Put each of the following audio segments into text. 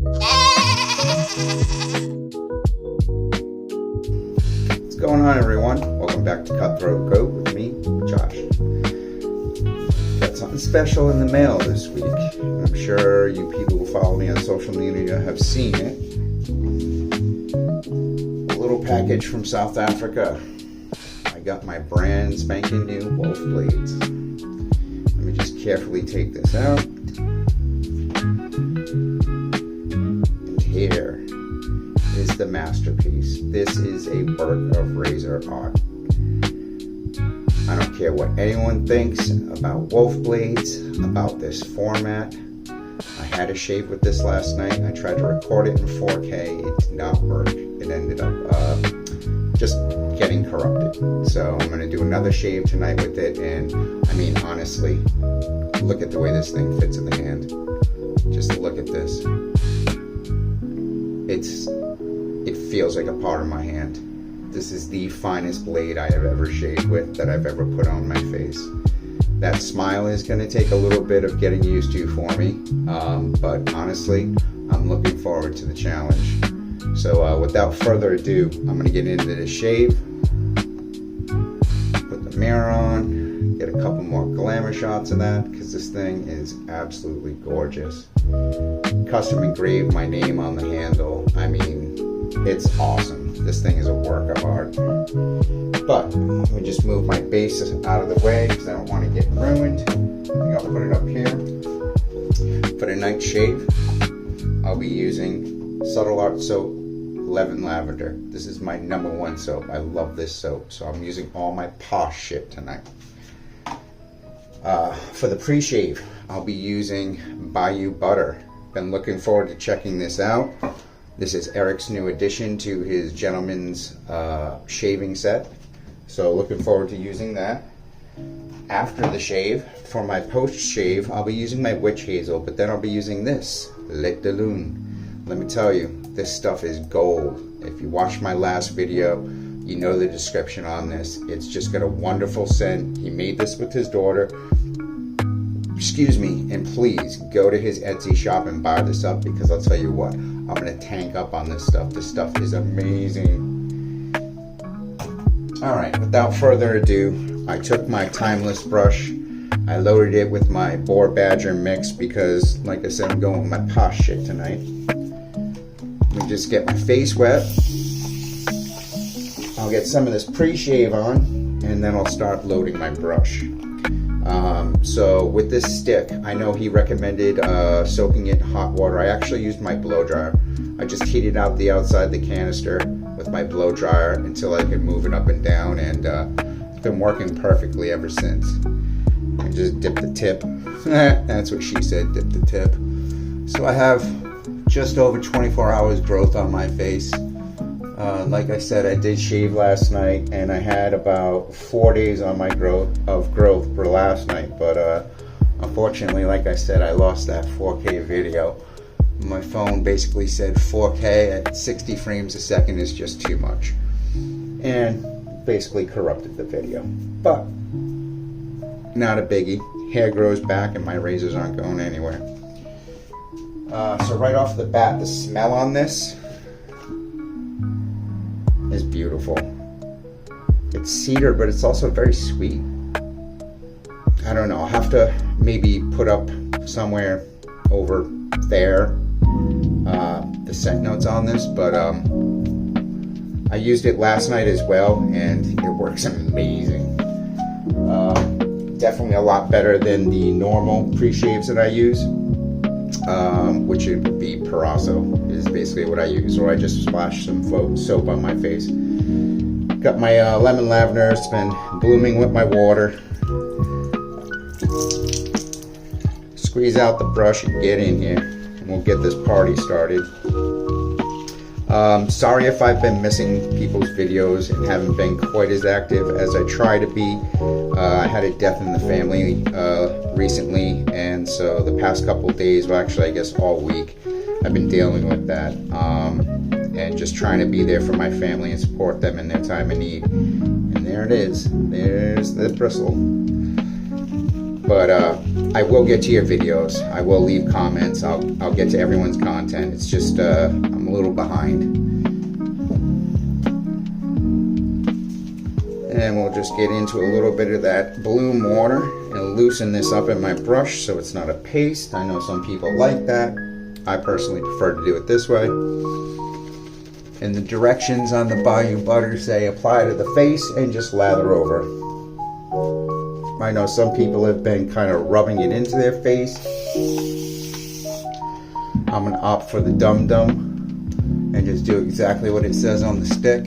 What's going on, everyone? Welcome back to Cutthroat Goat with me, Josh. Got something special in the mail this week. I'm sure you people who follow me on social media have seen it. A little package from South Africa. I got my brand spanking new Woolfblades. Let me just carefully take this out. And here is the masterpiece. This is a work of razor art. I don't care what anyone thinks about Woolfblades, about this format. I had a shave with this last night. I tried to record it in 4K. It did not work. It ended up just getting corrupted. So I'm going to do another shave tonight with it. And I mean, honestly, look at the way this thing fits in the hand. Just look at this. It feels like a part of my hand. This is the finest blade I have ever shaved with, that I've ever put on my face. That smile is going to take a little bit of getting used to for me, but honestly, I'm looking forward to the challenge. So without further ado, I'm going to get into the shave, put the mirror on, get a couple more glamour shots of that, because this thing is absolutely gorgeous. Custom engraved my name on the handle. I mean, it's awesome. This thing is a work of art. But let me just move my base out of the way because I don't want to get ruined. I think I'll put it up here. For the night shave, I'll be using Subtle Art Soap Leaven Lavender. This is my #1 soap. I love this soap, so I'm using all my posh shit tonight. For the pre-shave, I'll be using Bayou Butter. Been looking forward to checking this out. This is Eric's new addition to his gentleman's shaving set. So looking forward to using that. After the shave, for my post-shave, I'll be using my witch hazel, but then I'll be using this, Lit de Lune. Let me tell you, this stuff is gold. If you watched my last video, you know the description on this. It's just got a wonderful scent. He made this with his daughter. Excuse me, and please go to his Etsy shop and buy this up, because I'll tell you what, I'm gonna tank up on this stuff. This stuff is amazing. All right, without further ado, I took my timeless brush. I loaded it with my Boar Badger mix because, like I said, I'm going with my posh shit tonight. Let me just get my face wet. I'll get some of this pre-shave on, and then I'll start loading my brush. So with this stick, I know he recommended soaking it in hot water. I actually used my blow dryer. I just heated out the outside of the canister with my blow dryer until I could move it up and down, and it's been working perfectly ever since. And just dip the tip. That's what she said, dip the tip. So I have just over 24 hours growth on my face. Like I said, I did shave last night, and I had about 4 days on my growth for last night, but unfortunately, like I said, I lost that 4K video. My phone basically said 4K at 60 frames a second is just too much, and basically corrupted the video. But not a biggie. Hair grows back and my razors aren't going anywhere. So right off the bat, the smell on this is beautiful. It's cedar, but it's also very sweet. I don't know, I'll have to maybe put up somewhere over there the scent notes on this, but I used it last night as well, and it works amazing. Definitely a lot better than the normal pre-shaves that I use, which would be Parasso is basically what I use, or I just splash some soap on my face. Got my lemon lavender. It's been blooming with my water. Squeeze out the brush and get in here, and we'll get this party started. Sorry if I've been missing people's videos and haven't been quite as active as I try to be. I had a death in the family recently, and so the past couple of days, well actually I guess all week, I've been dealing with that, and just trying to be there for my family and support them in their time of need. And there it is. There's the bristle. but I will get to your videos. I will leave comments. I'll get to everyone's content. It's just I'm a little behind. And we'll just get into a little bit of that bloom water and loosen this up in my brush so it's not a paste. I know some people like that. I personally prefer to do it this way. And the directions on the Bayou Butter say apply to the face and just lather over. I know some people have been kind of rubbing it into their face. I'm gonna opt for the Dum Dum and just do exactly what it says on the stick.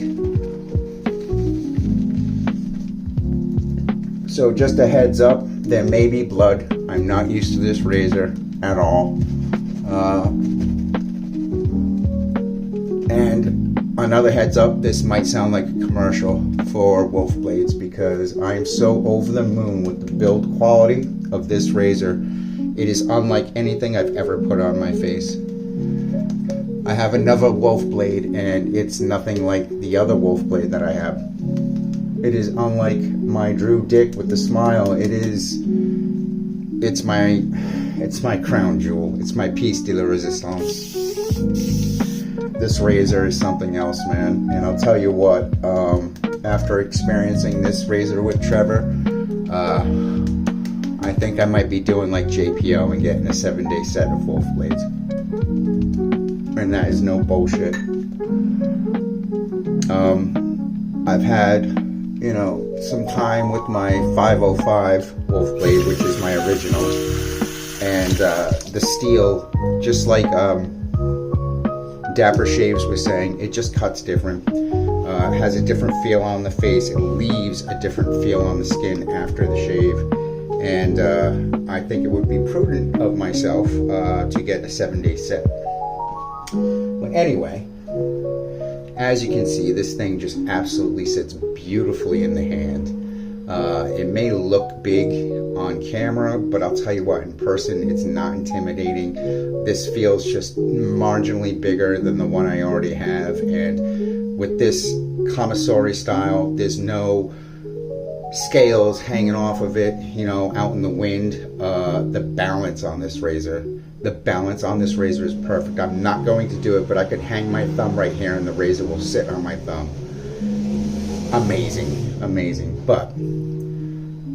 So just a heads up, there may be blood. I'm not used to this razor at all. And another heads up, this might sound like a commercial for Woolfblades because I am so over the moon with the build quality of this razor. It is unlike anything I've ever put on my face. I have another Woolfblade and it's nothing like the other Woolfblade that I have. It is unlike my Drew Dick with the smile. It's my crown jewel. It's my piece de la resistance. This razor is something else, man. And I'll tell you what, after experiencing this razor with Trevor, I think I might be doing like JPO and getting a 7-day set of Woolfblades. And that is no bullshit. I've had, you know, some time with my 505 Woolfblade, which is my original, and the steel, just like Dapper Shaves was saying, it just cuts different. Has a different feel on the face. It leaves a different feel on the skin after the shave, and I think it would be prudent of myself to get a 7-day set. But anyway, as you can see, this thing just absolutely sits beautifully in the hand. It may look big on camera, but I'll tell you what, in person, it's not intimidating. This feels just marginally bigger than the one I already have. And with this Kamasori style, there's no scales hanging off of it, you know, out in the wind. The balance on this razor is perfect. I'm not going to do it, but I could hang my thumb right here and the razor will sit on my thumb. Amazing, amazing. But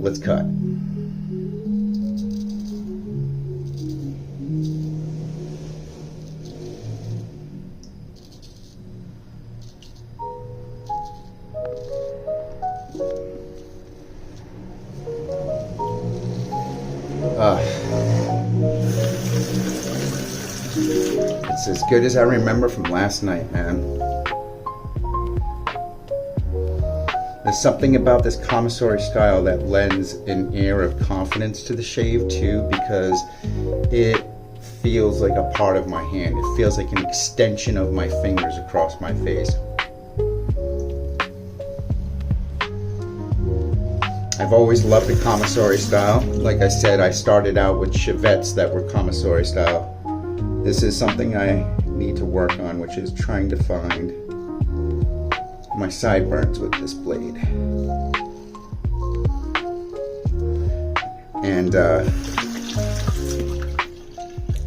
let's cut. It's as good as I remember from last night, man. There's something about this Kamasori style that lends an air of confidence to the shave too, because it feels like a part of my hand. It feels like an extension of my fingers across my face. I've always loved the Kamasori style. Like I said, I started out with chevettes that were Kamasori style. This is something I need to work on, which is trying to find my sideburns with this blade. And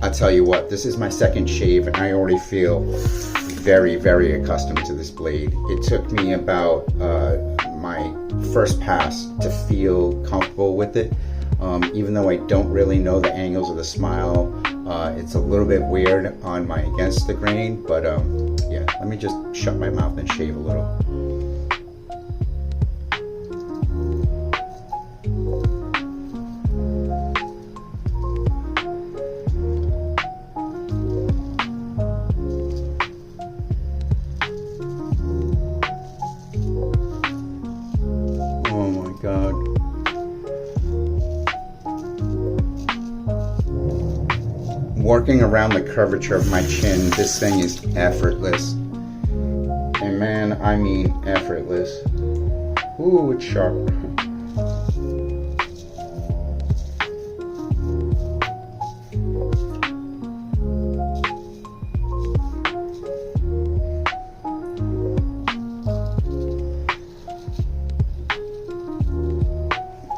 I'll tell you what, this is my second shave and I already feel very, very accustomed to this blade. It took me about my first pass to feel comfortable with it. Even though I don't really know the angles of the smile, it's a little bit weird on my against the grain, but yeah, let me just shut my mouth and shave a little. Oh my God. Working around the curvature of my chin, this thing is effortless. And man, I mean effortless. Ooh, it's sharp.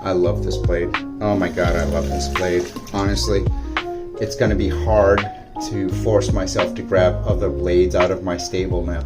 I love this blade. Oh my god, I love this blade. Honestly, it's going to be hard to force myself to grab other blades out of my stable now.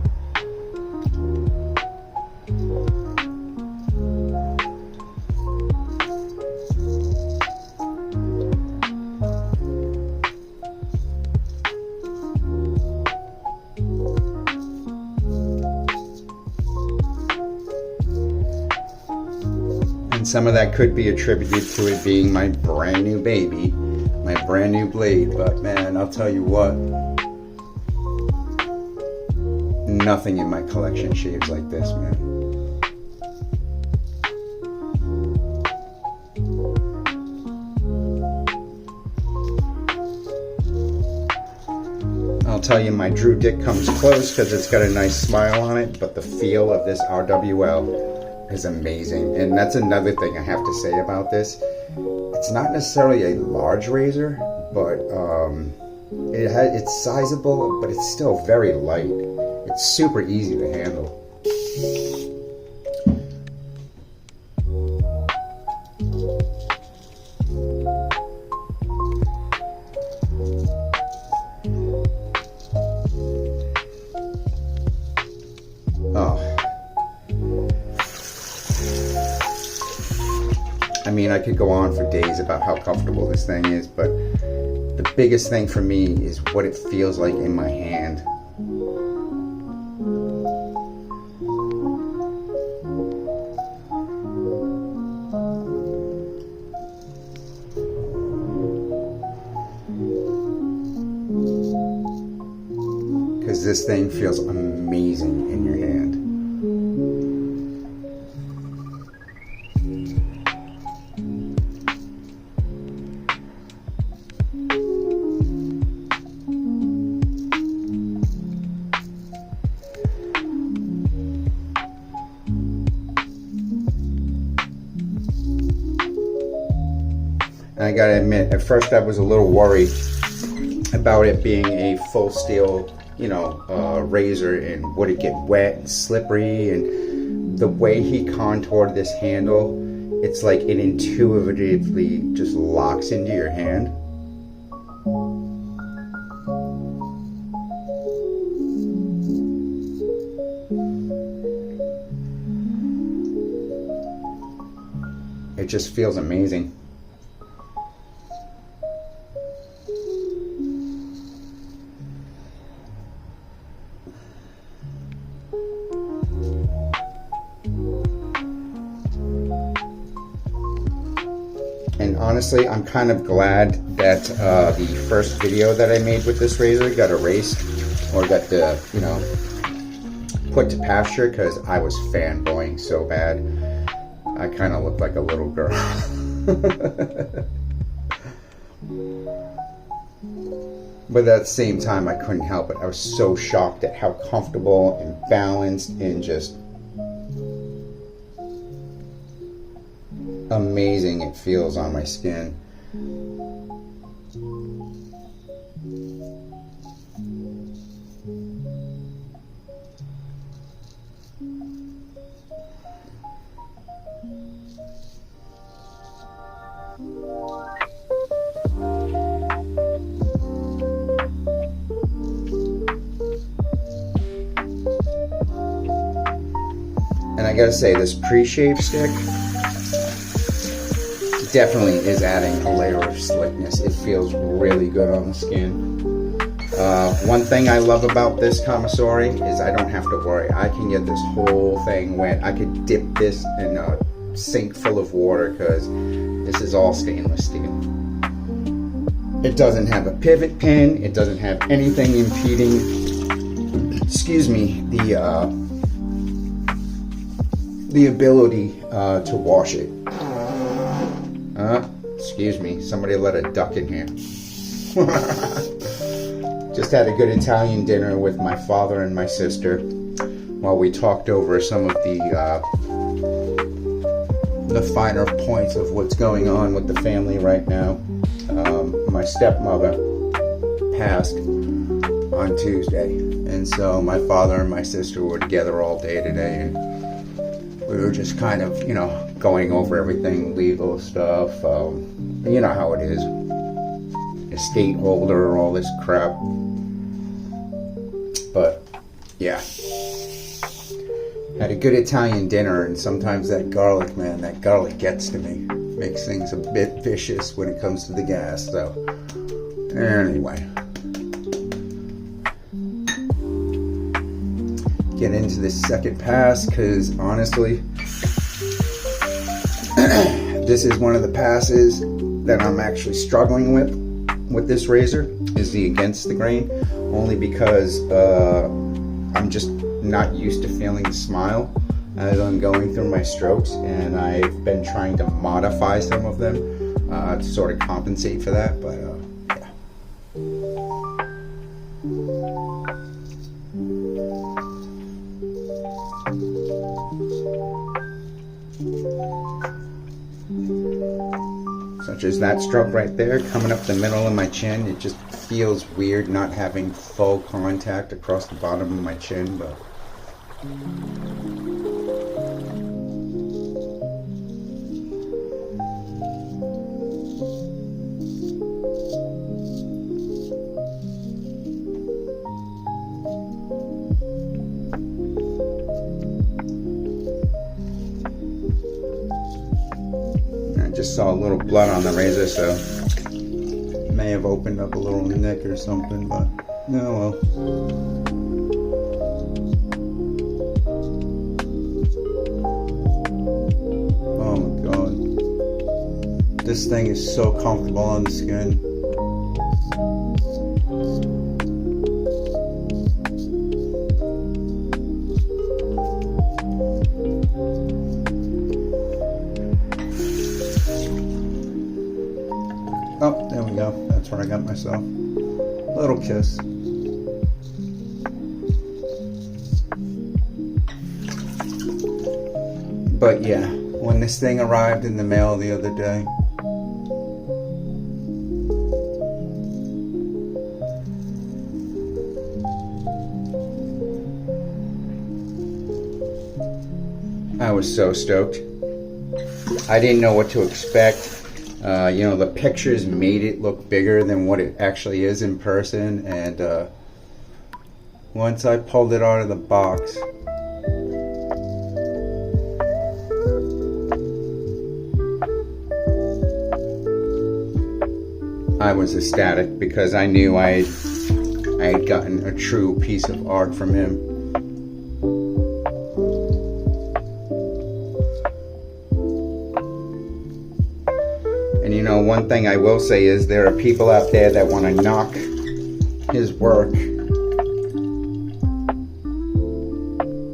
And some of that could be attributed to it being my brand new baby, my brand new blade, but man, I'll tell you what, nothing in my collection shaves like this, man. I'll tell you, my Drew Dick comes close because it's got a nice smile on it, but the feel of this RWL is amazing. And that's another thing I have to say about this. It's not necessarily a large razor, but it's sizable, but it's still very light. It's super easy to handle. I mean, I could go on for days about how comfortable this thing is, but the biggest thing for me is what it feels like in my hand. Because this thing feels amazing in your hand. I gotta admit, at first I was a little worried about it being a full steel, razor, and would it get wet and slippery, and the way he contoured this handle, it's like it intuitively just locks into your hand. It just feels amazing. And honestly, I'm kind of glad that the first video that I made with this razor got erased, or got put to pasture, because I was fanboying so bad. I kind of looked like a little girl. But at the same time, I couldn't help it. I was so shocked at how comfortable and balanced and just amazing it feels on my skin. And I gotta say, this pre-shave stick definitely is adding a layer of slickness. It feels really good on the skin. One thing I love about this Kamasori is I don't have to worry. I can get this whole thing wet. I could dip this in a sink full of water because this is all stainless steel. It doesn't have a pivot pin. It doesn't have anything impeding, excuse me, the ability to wash it. Excuse me, somebody let a duck in here. Just had a good Italian dinner with my father and my sister while we talked over some of the finer points of what's going on with the family right now. My stepmother passed on Tuesday, and so my father and my sister were together all day today, and we were just kind of, you know, going over everything, legal stuff. You know how it is. Estate holder, all this crap. But, yeah. Had a good Italian dinner, and sometimes that garlic, man, that garlic gets to me. Makes things a bit vicious when it comes to the gas, so. Anyway. Get into this second pass, because honestly, this is one of the passes that I'm actually struggling with this razor, is the against the grain, only because I'm just not used to feeling the smile as I'm going through my strokes, and I've been trying to modify some of them to sort of compensate for that, but yeah. Such as that stroke right there, coming up the middle of my chin. It just feels weird not having full contact across the bottom of my chin, but I just saw a little blood on the razor, so it may have opened up a little nick or something, but no, well. Oh my god. This thing is so comfortable on the skin. Oh, there we go. That's where I got myself. Little kiss. But yeah, when this thing arrived in the mail the other day, I was so stoked. I didn't know what to expect. You know, the pictures made it look bigger than what it actually is in person, and once I pulled it out of the box, I was ecstatic, because I knew I had gotten a true piece of art from him. And you know, one thing I will say is there are people out there that want to knock his work.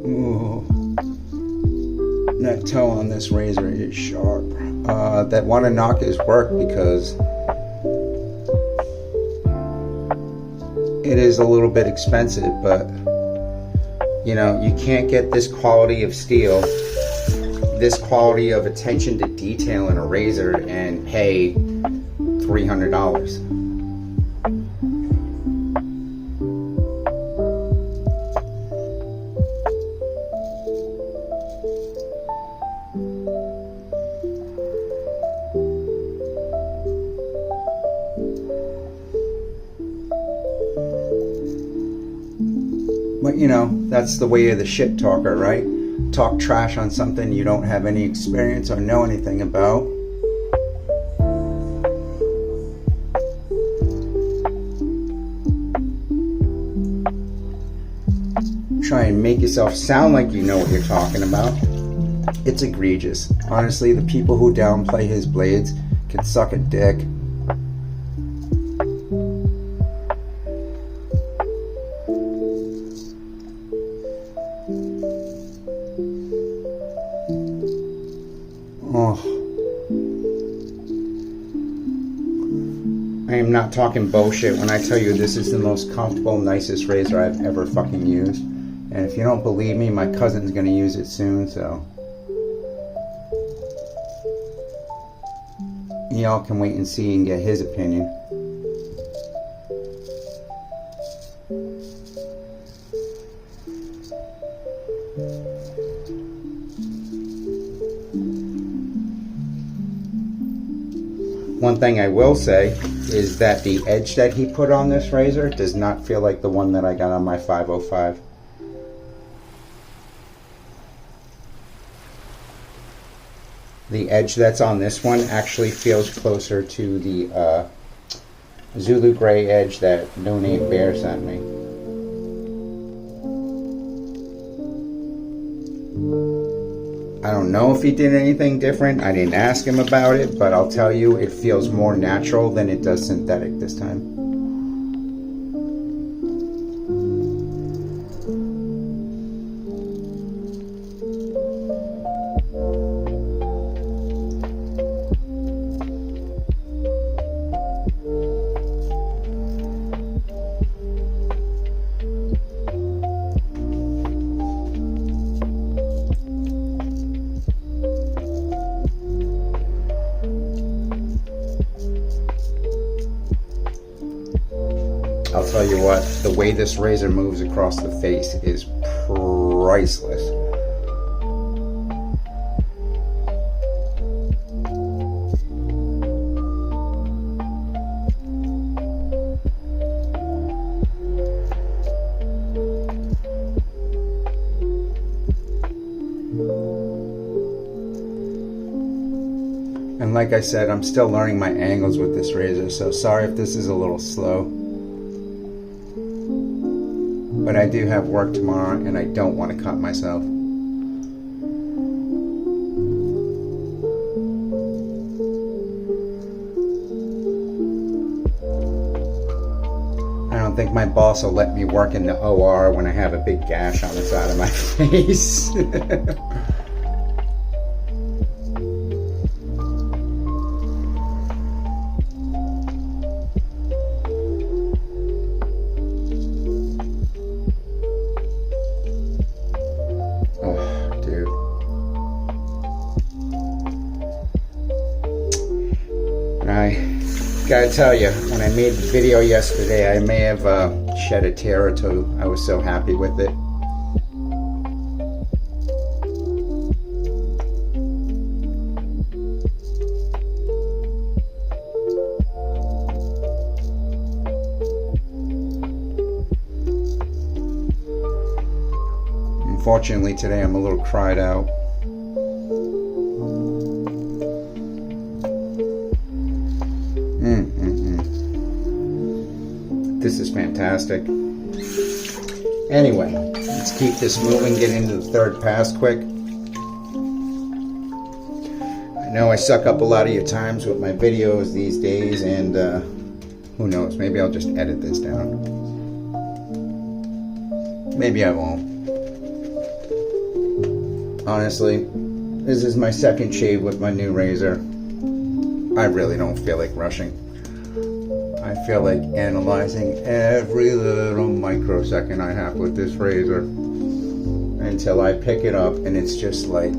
Ooh. That toe on this razor is sharp. That want to knock his work because it is a little bit expensive, but you know, you can't get this quality of steel, this quality of attention to detail in a razor and pay $300. But you know, that's the way of the shit talker, right? Talk trash on something you don't have any experience or know anything about. Try and make yourself sound like you know what you're talking about. It's egregious. Honestly, the people who downplay his blades can suck a dick. Oh. I am not talking bullshit when I tell you this is the most comfortable, nicest razor I've ever fucking used. And if you don't believe me, my cousin's gonna use it soon, so y'all can wait and see and get his opinion. One thing I will say is that the edge that he put on this razor does not feel like the one that I got on my 505. The edge that's on this one actually feels closer to the Zulu Gray edge that No Name Bear sent me. I don't know if he did anything different. I didn't ask him about it, but I'll tell you, it feels more natural than it does synthetic this time. I'll tell you what, the way this razor moves across the face is priceless. And like I said, I'm still learning my angles with this razor, so sorry if this is a little slow. But I do have work tomorrow and I don't want to cut myself. I don't think my boss will let me work in the OR when I have a big gash on the side of my face. I gotta tell you, when I made the video yesterday, I may have shed a tear or two. I was so happy with it. Unfortunately, today I'm a little cried out. This is fantastic. Anyway, let's keep this moving, get into the third pass quick. I know I suck up a lot of your times with my videos these days, and who knows, maybe I'll just edit this down. Maybe I won't. Honestly, this is my second shave with my new razor. I really don't feel like rushing. I feel like analyzing every little microsecond I have with this razor until I pick it up and it's just like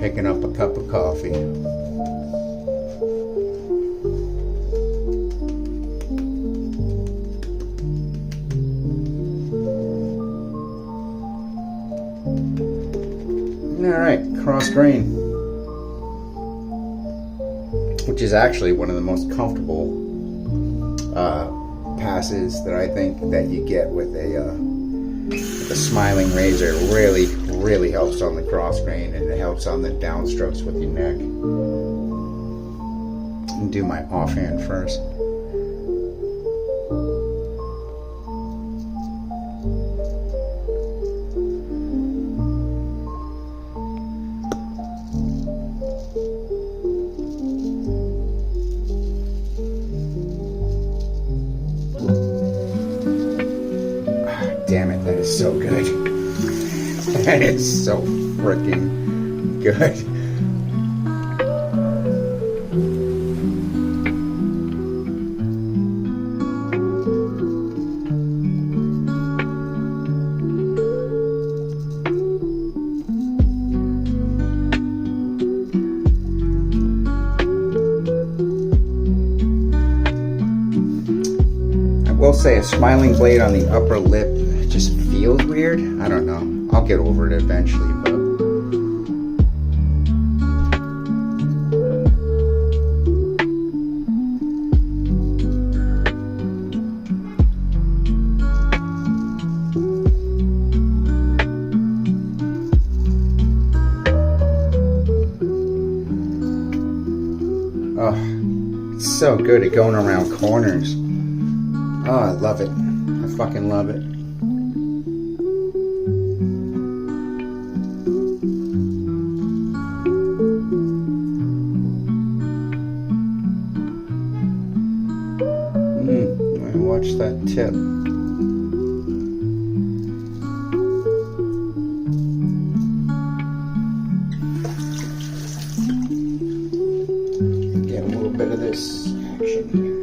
picking up a cup of coffee. Alright, cross grain, which is actually one of the most comfortable passes that I think that you get with a smiling razor. It really helps on the cross grain, and it helps on the downstrokes with your neck. And do my offhand first. Damn it, that is so good. That is so freaking good. I will say a smiling blade on the upper lip just feels weird. I don't know. I'll get over it eventually, but so good at going around corners. Oh, I love it. I fucking love it. Watch that tip. Get a little bit of this action here.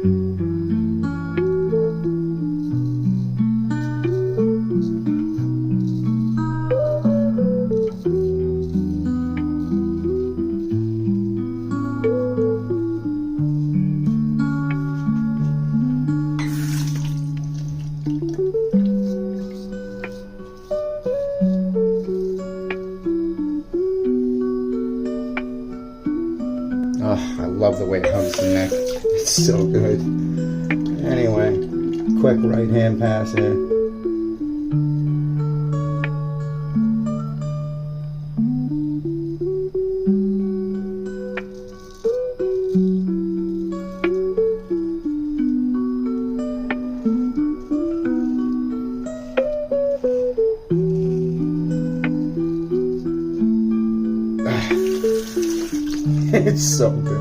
Oh, I love the way it hugs the neck. It's so good. Anyway, quick right hand pass here. It's so good.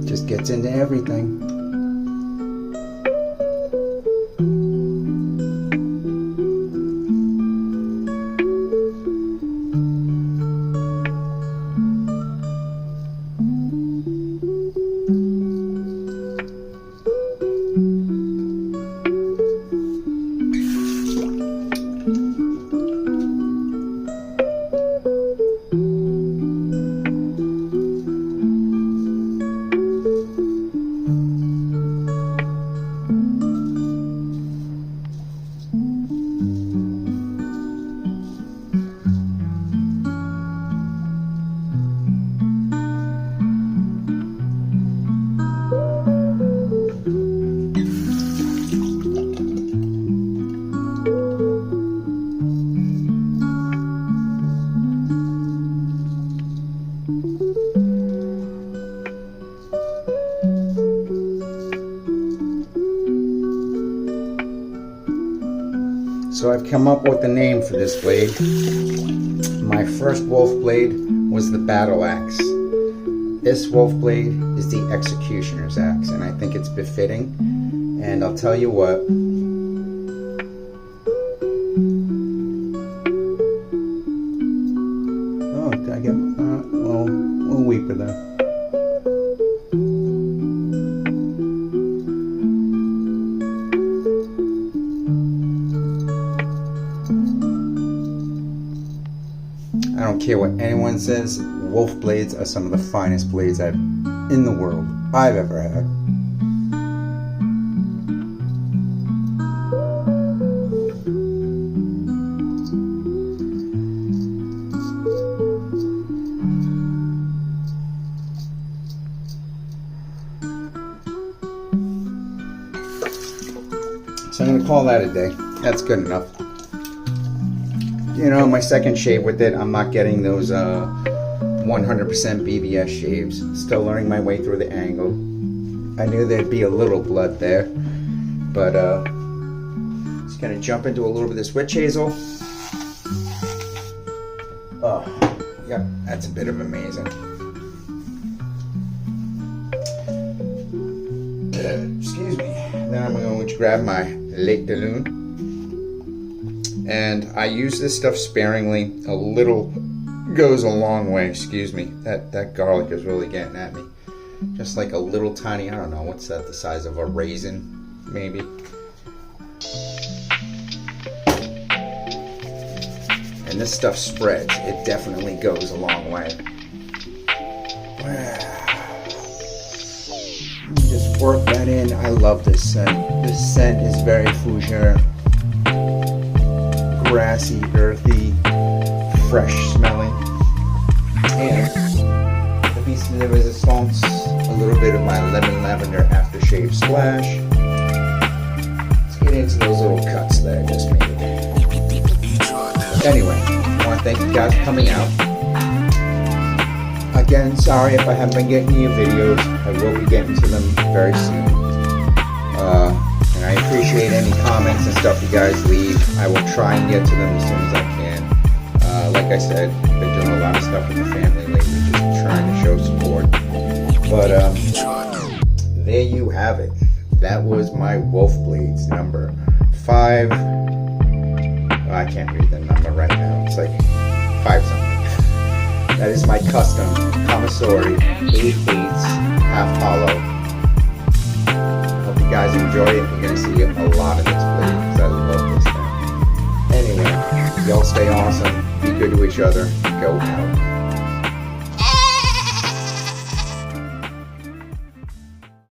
Just gets into everything. So I've come up with a name for this blade. My first wolf blade was the battle axe. This wolf blade is the executioner's axe, and I think it's befitting. And I'll tell you what. Oh, did I get a little weeper there? I don't care what anyone says, wolf blades are some of the finest blades in the world I've ever had. So I'm going to call that a day. That's good enough. You know, my second shave with it, I'm not getting those 100% BBS shaves. Still learning my way through the angle. I knew there'd be a little blood there. But, just gonna jump into a little bit of this witch hazel. Oh, yep, that's a bit of amazing. Excuse me. Then I'm going to grab my Lake de Lune. And I use this stuff sparingly. A little goes a long way. Excuse me. That garlic is really getting at me. Just like a little tiny, I don't know, what's that, the size of a raisin, maybe? and this stuff spreads. It definitely goes a long way. Just work that in. I love this scent. This scent is very fougere, grassy, earthy, fresh smelling, and the piece de resistance, a little bit of my lemon lavender aftershave splash. Let's get into those little cuts that I just made. Anyway, I want to thank you guys for coming out. Again, sorry if I haven't been getting you videos. I will be getting to them very soon. And I appreciate any comments and stuff you guys leave. I will try and get to them as soon as I can. Like I said, I've been doing a lot of stuff with the family lately, just trying to show support. But there you have it. That was my Woolfblades number 5. I can't read the number right now. It's like 5 something. That is my custom Kamasori 8/8 half hollow. Hope you guys enjoy it. You're going to see a lot of this blade because I love this thing. Anyway, y'all stay awesome. Be good to each other. Go out.